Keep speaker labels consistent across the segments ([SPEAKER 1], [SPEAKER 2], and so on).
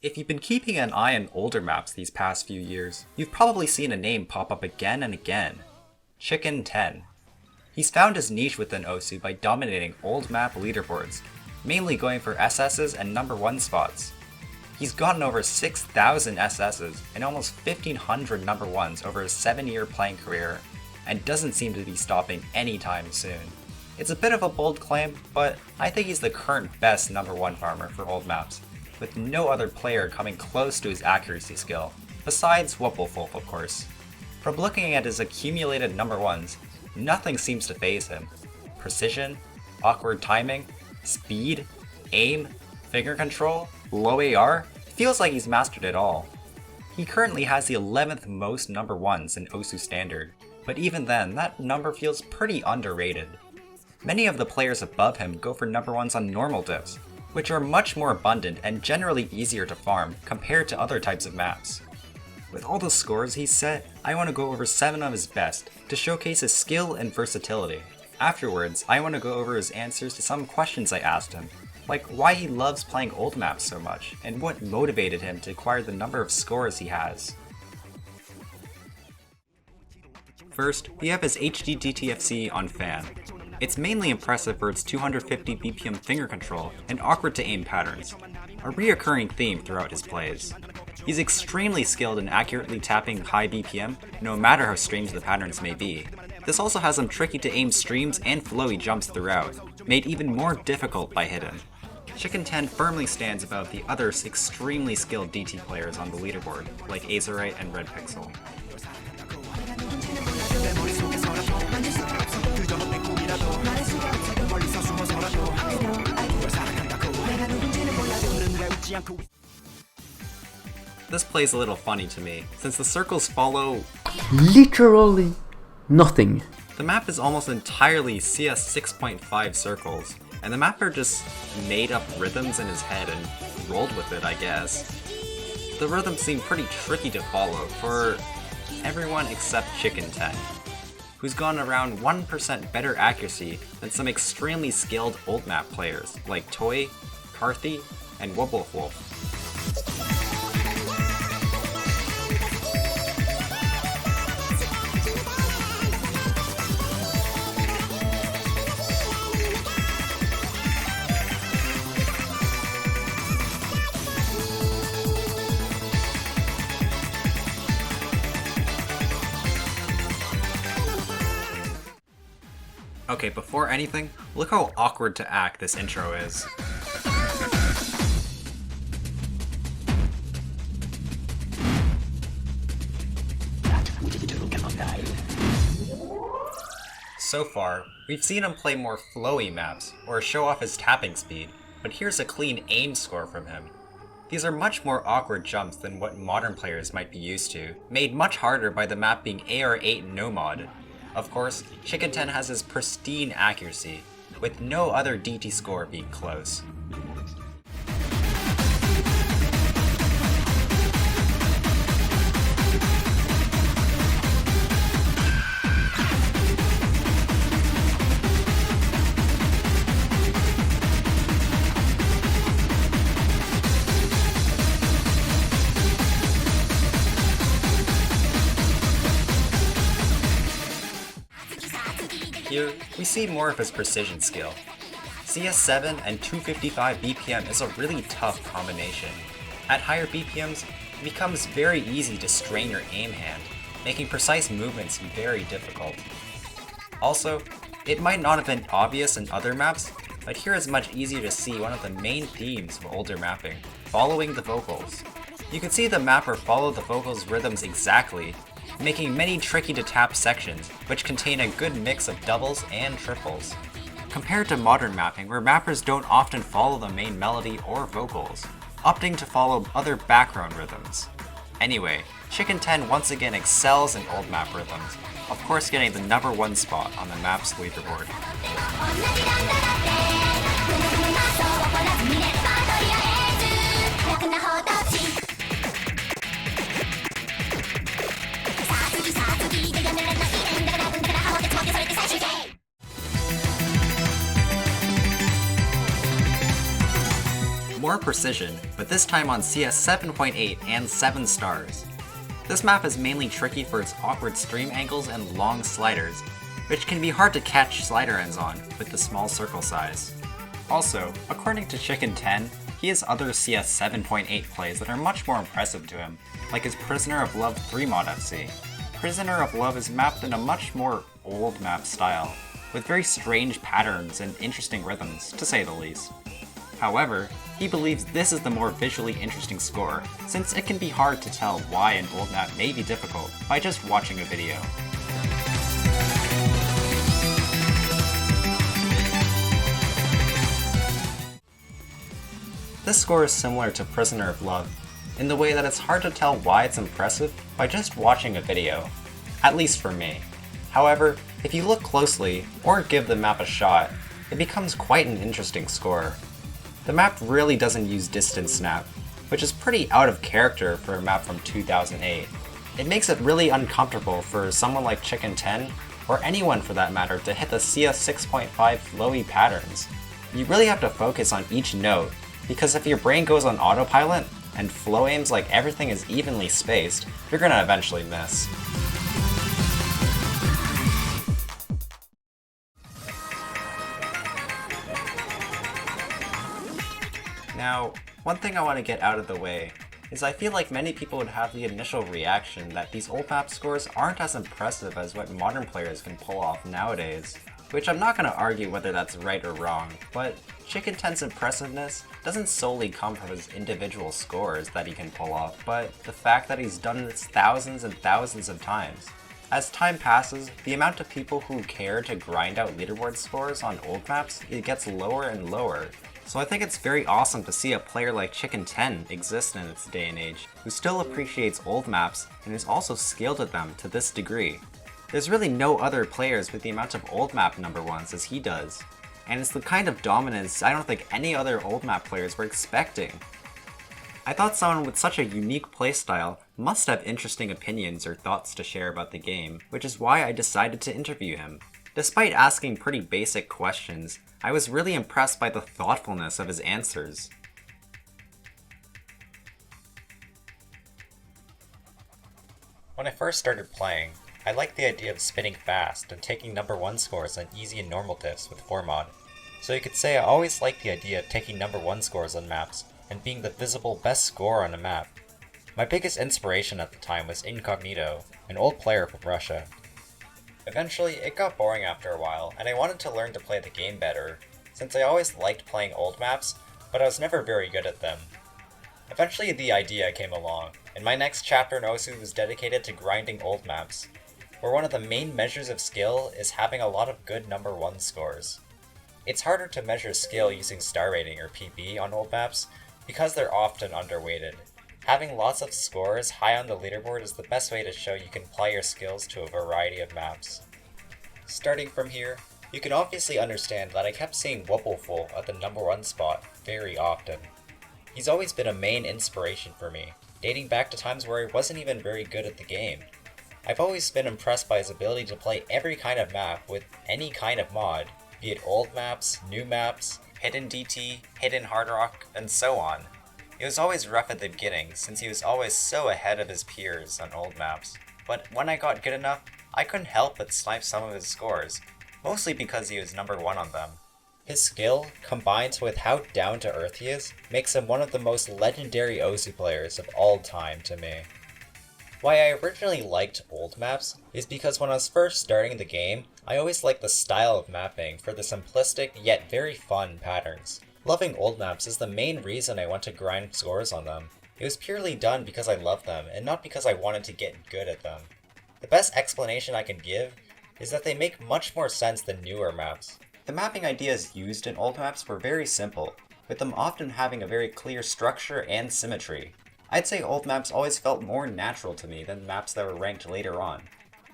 [SPEAKER 1] If you've been keeping an eye on older maps these past few years, you've probably seen a name pop up again and again. Chicken 10. He's found his niche within Osu by dominating old map leaderboards, mainly going for SS's and number 1 spots. He's gotten over 6,000 SS's and almost 1,500 number 1s over his 7-year playing career, and doesn't seem to be stopping anytime soon. It's a bit of a bold claim, but I think he's the current best number 1 farmer for old maps, with no other player coming close to his accuracy skill, besides Wuppelfolk of course. From looking at his accumulated number 1s, nothing seems to faze him. Precision, awkward timing, speed, aim, finger control, low AR, feels like he's mastered it all. He currently has the 11th most number 1s in Osu Standard, but even then, that number feels pretty underrated. Many of the players above him go for number 1s on normal diffs, which are much more abundant and generally easier to farm compared to other types of maps. With all the scores he's set, I want to go over 7 of his best to showcase his skill and versatility. Afterwards, I want to go over his answers to some questions I asked him, like why he loves playing old maps so much, and what motivated him to acquire the number of scores he has. First, we have his HD DTFC on Fan. It's mainly impressive for its 250 BPM finger control and awkward to aim patterns, a reoccurring theme throughout his plays. He's extremely skilled in accurately tapping high BPM, no matter how strange the patterns may be. This also has some tricky to aim streams and flowy jumps throughout, made even more difficult by hidden. Chicken 10 firmly stands above the other extremely skilled DT players on the leaderboard, like Azerite and Red Pixel. This play's a little funny to me, since the circles follow
[SPEAKER 2] literally nothing.
[SPEAKER 1] The map is almost entirely CS 6.5 circles, and the mapper just made up rhythms in his head and rolled with it, I guess. The rhythms seem pretty tricky to follow for everyone except Chicken 10, who's gone around 1% better accuracy than some extremely skilled old map players like Toy, Carthy, and Wuppelfolk. Okay, before anything, look how awkward to act this intro is. So far, we've seen him play more flowy maps, or show off his tapping speed, but here's a clean aim score from him. These are much more awkward jumps than what modern players might be used to, made much harder by the map being AR8 no mod. Of course, Chicken 10 has his pristine accuracy, with no other DT score being close. Here, we see more of his precision skill. CS7 and 255 BPM is a really tough combination. At higher BPMs, it becomes very easy to strain your aim hand, making precise movements very difficult. Also, it might not have been obvious in other maps, but here it's much easier to see one of the main themes of older mapping, following the vocals. You can see the mapper follow the vocals' rhythms exactly, making many tricky to tap sections, which contain a good mix of doubles and triples. Compared to modern mapping, where mappers don't often follow the main melody or vocals, opting to follow other background rhythms. Anyway, Chicken 10 once again excels in old map rhythms, of course getting the number 1 spot on the map's leaderboard. more precision, but this time on CS 7.8 and 7 stars. This map is mainly tricky for its awkward stream angles and long sliders, which can be hard to catch slider ends on with the small circle size. Also, according to Chicken10, he has other CS 7.8 plays that are much more impressive to him, like his Prisoner of Love 3 mod FC. Prisoner of Love is mapped in a much more old map style, with very strange patterns and interesting rhythms, to say the least. However, he believes this is the more visually interesting score, since it can be hard to tell why an old map may be difficult by just watching a video. This score is similar to Prisoner of Love, in the way that it's hard to tell why it's impressive by just watching a video, at least for me. However, if you look closely, or give the map a shot, it becomes quite an interesting score. The map really doesn't use distance snap, which is pretty out of character for a map from 2008. It makes it really uncomfortable for someone like Chicken10, or anyone for that matter, to hit the CS 6.5 flowy patterns. You really have to focus on each note, because if your brain goes on autopilot, and flow aims like everything is evenly spaced, you're gonna eventually miss. Now, one thing I want to get out of the way is I feel like many people would have the initial reaction that these old map scores aren't as impressive as what modern players can pull off nowadays, which I'm not going to argue whether that's right or wrong, but Chicken10's impressiveness doesn't solely come from his individual scores that he can pull off, but the fact that he's done this thousands and thousands of times. As time passes, the amount of people who care to grind out leaderboard scores on old maps, it gets lower and lower. So I think it's very awesome to see a player like Chicken10 exist in its day and age, who still appreciates old maps and is also skilled at them to this degree. There's really no other players with the amount of old map number ones as he does, and it's the kind of dominance I don't think any other old map players were expecting. I thought someone with such a unique playstyle must have interesting opinions or thoughts to share about the game, which is why I decided to interview him. Despite asking pretty basic questions, I was really impressed by the thoughtfulness of his answers. When I first started playing, I liked the idea of spinning fast and taking number 1 scores on easy and normal diffs with 4mod. So you could say I always liked the idea of taking number 1 scores on maps and being the visible best score on a map. My biggest inspiration at the time was Incognito, an old player from Russia. Eventually, it got boring after a while, and I wanted to learn to play the game better, since I always liked playing old maps, but I was never very good at them. Eventually the idea came along, and my next chapter in OSU was dedicated to grinding old maps, where one of the main measures of skill is having a lot of good number 1 scores. It's harder to measure skill using star rating or PB on old maps, because they're often underweighted. Having lots of scores high on the leaderboard is the best way to show you can apply your skills to a variety of maps. Starting from here, you can obviously understand that I kept seeing Wubbleful at the number 1 spot very often. He's always been a main inspiration for me, dating back to times where I wasn't even very good at the game. I've always been impressed by his ability to play every kind of map with any kind of mod, be it old maps, new maps, hidden DT, hidden hard rock, and so on. It was always rough at the beginning, since he was always so ahead of his peers on old maps, but when I got good enough, I couldn't help but snipe some of his scores, mostly because he was number 1 on them. His skill, combined with how down-to-earth he is, makes him one of the most legendary OSU players of all time to me. Why I originally liked old maps is because when I was first starting the game, I always liked the style of mapping for the simplistic yet very fun patterns. Loving old maps is the main reason I want to grind scores on them. It was purely done because I love them, and not because I wanted to get good at them. The best explanation I can give is that they make much more sense than newer maps. The mapping ideas used in old maps were very simple, with them often having a very clear structure and symmetry. I'd say old maps always felt more natural to me than maps that were ranked later on.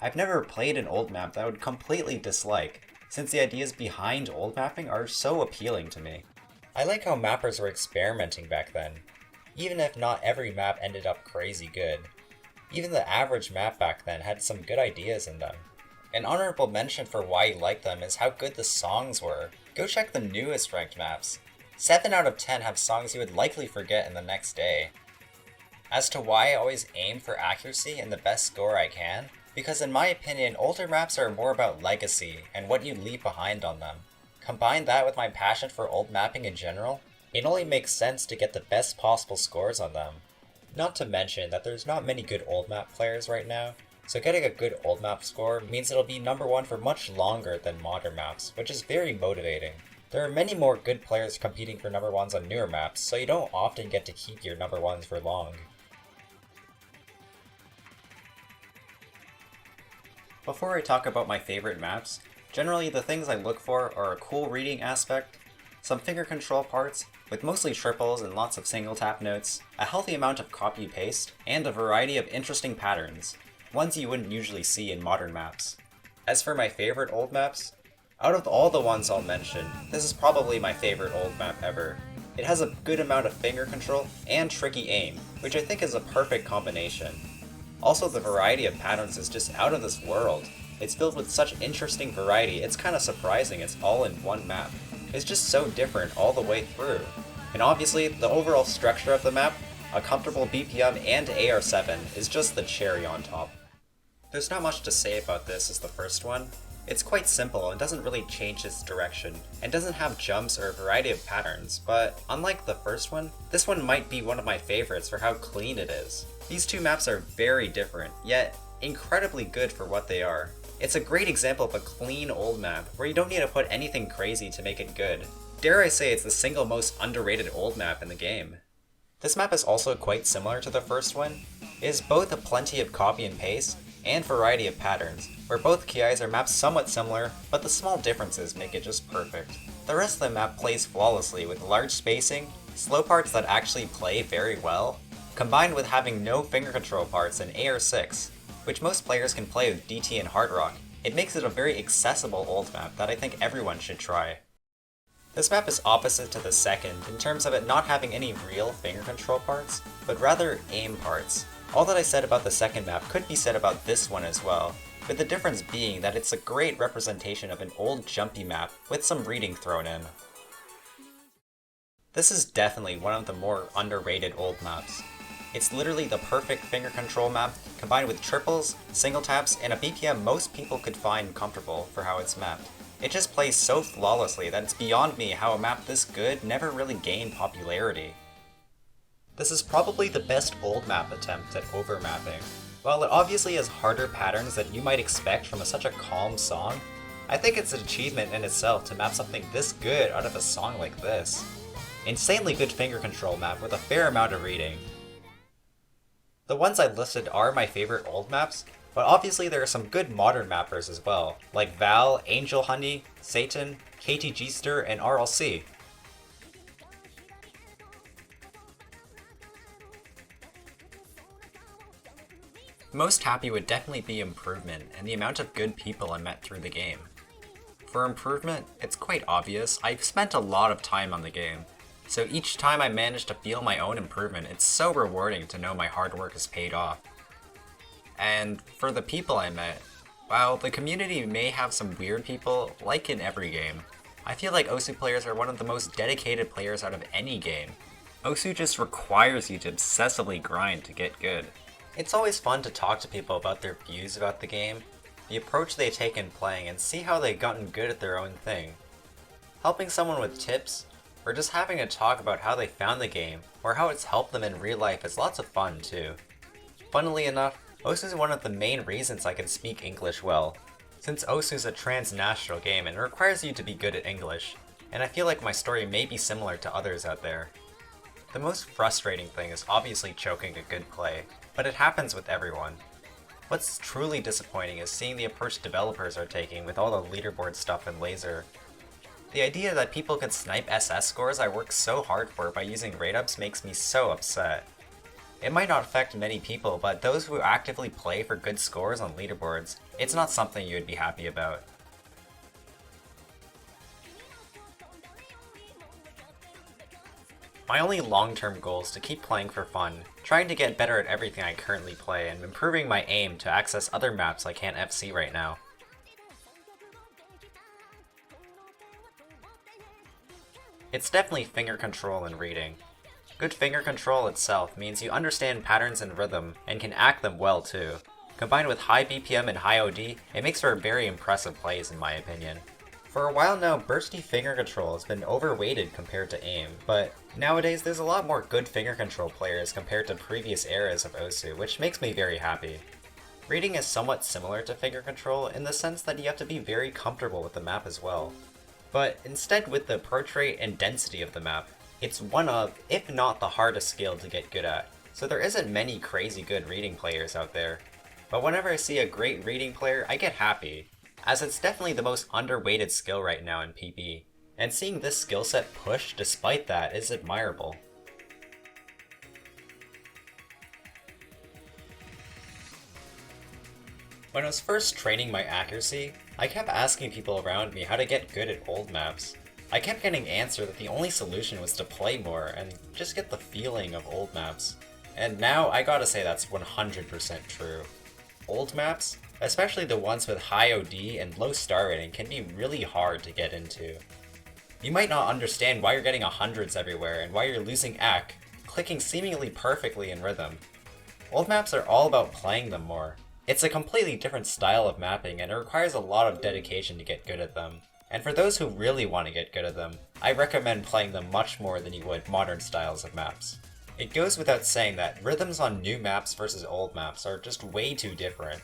[SPEAKER 1] I've never played an old map that I would completely dislike, since the ideas behind old mapping are so appealing to me. I like how mappers were experimenting back then, even if not every map ended up crazy good. Even the average map back then had some good ideas in them. An honorable mention for why you like them is how good the songs were. Go check the newest ranked maps. 7 out of 10 have songs you would likely forget in the next day. As to why I always aim for accuracy and the best score I can, because in my opinion, older maps are more about legacy and what you leave behind on them. Combine that with my passion for old mapping in general, it only makes sense to get the best possible scores on them. Not to mention that there's not many good old map players right now, so getting a good old map score means it'll be number 1 for much longer than modern maps, which is very motivating. There are many more good players competing for number 1s on newer maps, so you don't often get to keep your number 1s for long. Before I talk about my favorite maps, generally the things I look for are a cool reading aspect, some finger control parts, with mostly triples and lots of single tap notes, a healthy amount of copy-paste, and a variety of interesting patterns, ones you wouldn't usually see in modern maps. As for my favorite old maps, out of all the ones I'll mention, this is probably my favorite old map ever. It has a good amount of finger control and tricky aim, which I think is a perfect combination. Also, the variety of patterns is just out of this world. It's filled with such interesting variety, it's kinda surprising it's all in one map. It's just so different all the way through. And obviously, the overall structure of the map, a comfortable BPM and AR7, is just the cherry on top. There's not much to say about this as the first one. It's quite simple and doesn't really change its direction, and doesn't have jumps or a variety of patterns, but unlike the first one, this one might be one of my favorites for how clean it is. These two maps are very different, yet incredibly good for what they are. It's a great example of a clean old map, where you don't need to put anything crazy to make it good. Dare I say it's the single most underrated old map in the game. This map is also quite similar to the first one. It is both a plenty of copy and paste, and variety of patterns, where both KIs are mapped somewhat similar, but the small differences make it just perfect. The rest of the map plays flawlessly with large spacing, slow parts that actually play very well, combined with having no finger control parts in AR6, which most players can play with DT and Hard Rock. It makes it a very accessible old map that I think everyone should try. This map is opposite to the second in terms of it not having any real finger control parts, but rather aim parts. All that I said about the second map could be said about this one as well, with the difference being that it's a great representation of an old jumpy map with some reading thrown in. This is definitely one of the more underrated old maps. It's literally the perfect finger control map combined with triples, single taps, and a BPM most people could find comfortable for how it's mapped. It just plays so flawlessly that it's beyond me how a map this good never really gained popularity. This is probably the best old map attempt at overmapping. While it obviously has harder patterns than you might expect from such a calm song, I think it's an achievement in itself to map something this good out of a song like this. Insanely good finger control map with a fair amount of reading. The ones I listed are my favorite old maps, but obviously there are some good modern mappers as well, like Val, Angel Honey, Satan, KTGster, and RLC. Most happy would definitely be improvement and the amount of good people I met through the game. For improvement, it's quite obvious, I've spent a lot of time on the game, so each time I manage to feel my own improvement, it's so rewarding to know my hard work has paid off. And for the people I met, while the community may have some weird people, like in every game, I feel like Osu players are one of the most dedicated players out of any game. Osu just requires you to obsessively grind to get good. It's always fun to talk to people about their views about the game, the approach they take in playing, and see how they've gotten good at their own thing. Helping someone with tips, or just having a talk about how they found the game, or how it's helped them in real life is lots of fun too. Funnily enough, Osu is one of the main reasons I can speak English well, since Osu is a transnational game and requires you to be good at English, and I feel like my story may be similar to others out there. The most frustrating thing is obviously choking a good play, but it happens with everyone. What's truly disappointing is seeing the approach developers are taking with all the leaderboard stuff and laser. The idea that people could snipe SS scores I worked so hard for by using rate-ups makes me so upset. It might not affect many people, but those who actively play for good scores on leaderboards, it's not something you would be happy about. My only long-term goal is to keep playing for fun, trying to get better at everything I currently play, and improving my aim to access other maps I can't FC right now. It's definitely finger control and reading. Good finger control itself means you understand patterns and rhythm and can act them well too. Combined with high BPM and high OD, it makes for very impressive plays in my opinion. For a while now, bursty finger control has been overweighted compared to aim, but nowadays there's a lot more good finger control players compared to previous eras of Osu, which makes me very happy. Reading is somewhat similar to finger control in the sense that you have to be very comfortable with the map as well. But instead with the approach rate and density of the map, it's one of, if not the hardest skill to get good at, so there isn't many crazy good reading players out there. But whenever I see a great reading player, I get happy, as it's definitely the most underweighted skill right now in PP, and seeing this skill set push despite that is admirable. When I was first training my accuracy, I kept asking people around me how to get good at old maps. I kept getting answered that the only solution was to play more and just get the feeling of old maps. And now I gotta say that's 100% true. Old maps, especially the ones with high OD and low star rating, can be really hard to get into. You might not understand why you're getting 100s everywhere and why you're losing AC, clicking seemingly perfectly in rhythm. Old maps are all about playing them more. It's a completely different style of mapping and it requires a lot of dedication to get good at them. And for those who really want to get good at them, I recommend playing them much more than you would modern styles of maps. It goes without saying that rhythms on new maps versus old maps are just way too different.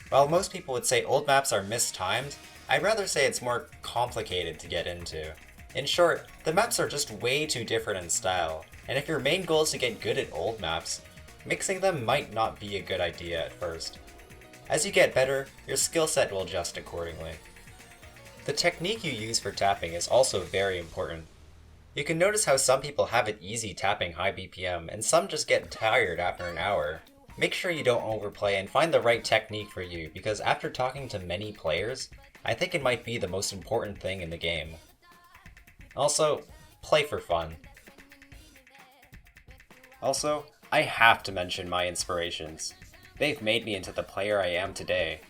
[SPEAKER 1] While most people would say old maps are mistimed, I'd rather say it's more complicated to get into. In short, the maps are just way too different in style, and if your main goal is to get good at old maps, mixing them might not be a good idea at first. As you get better, your skill set will adjust accordingly. The technique you use for tapping is also very important. You can notice how some people have it easy tapping high BPM and some just get tired after an hour. Make sure you don't overplay and find the right technique for you because after talking to many players, I think it might be the most important thing in the game. Also, play for fun. Also, I have to mention my inspirations. They've made me into the player I am today.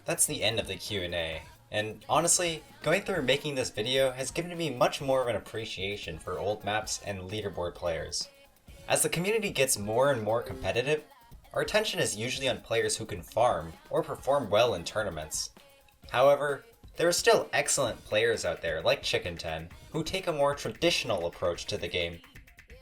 [SPEAKER 1] That's the end of the Q&A, and honestly, going through making this video has given me much more of an appreciation for old maps and leaderboard players. As the community gets more and more competitive, our attention is usually on players who can farm or perform well in tournaments. However, there are still excellent players out there like Chicken10 who take a more traditional approach to the game.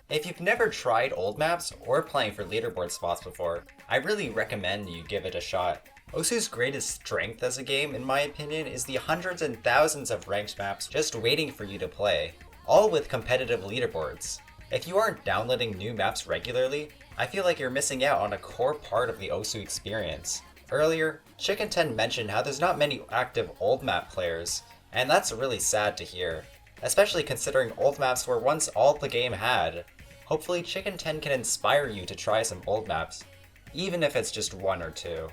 [SPEAKER 1] If you've never tried old maps or playing for leaderboard spots before, I really recommend you give it a shot. Osu's greatest strength as a game, in my opinion, is the hundreds and thousands of ranked maps just waiting for you to play, all with competitive leaderboards. If you aren't downloading new maps regularly, I feel like you're missing out on a core part of the Osu experience. Earlier, Chicken10 mentioned how there's not many active old map players, and that's really sad to hear, especially considering old maps were once all the game had. Hopefully Chicken10 can inspire you to try some old maps, even if it's just one or two.